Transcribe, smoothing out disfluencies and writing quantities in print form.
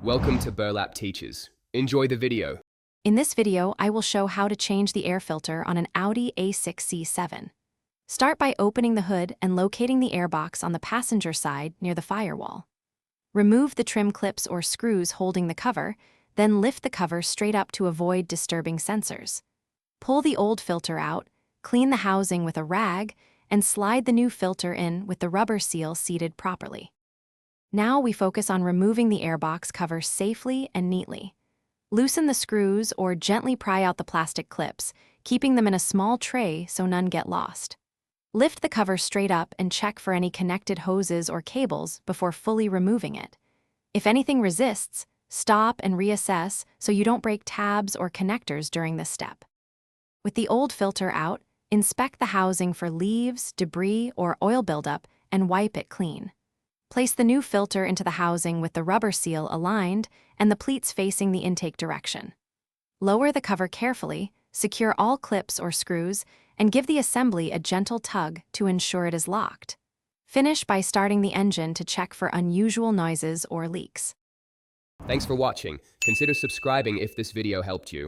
Welcome to Burlap Teachers. Enjoy the video. In this video, I will show how to change the air filter on an Audi A6 C7. Start by opening the hood and locating the airbox on the passenger side near the firewall. Remove the trim clips or screws holding the cover, then lift the cover straight up to avoid disturbing sensors. Pull the old filter out, clean the housing with a rag, and slide the new filter in with the rubber seal seated properly. Now we focus on removing the airbox cover safely and neatly. Loosen the screws or gently pry out the plastic clips, keeping them in a small tray so none get lost. Lift the cover straight up and check for any connected hoses or cables before fully removing it. If anything resists, stop and reassess so you don't break tabs or connectors during this step. With the old filter out, inspect the housing for leaves, debris, or oil buildup and wipe it clean. Place the new filter into the housing with the rubber seal aligned and the pleats facing the intake direction. Lower the cover carefully, secure all clips or screws, and give the assembly a gentle tug to ensure it is locked. Finish by starting the engine to check for unusual noises or leaks. Thanks for watching. Consider subscribing if this video helped you.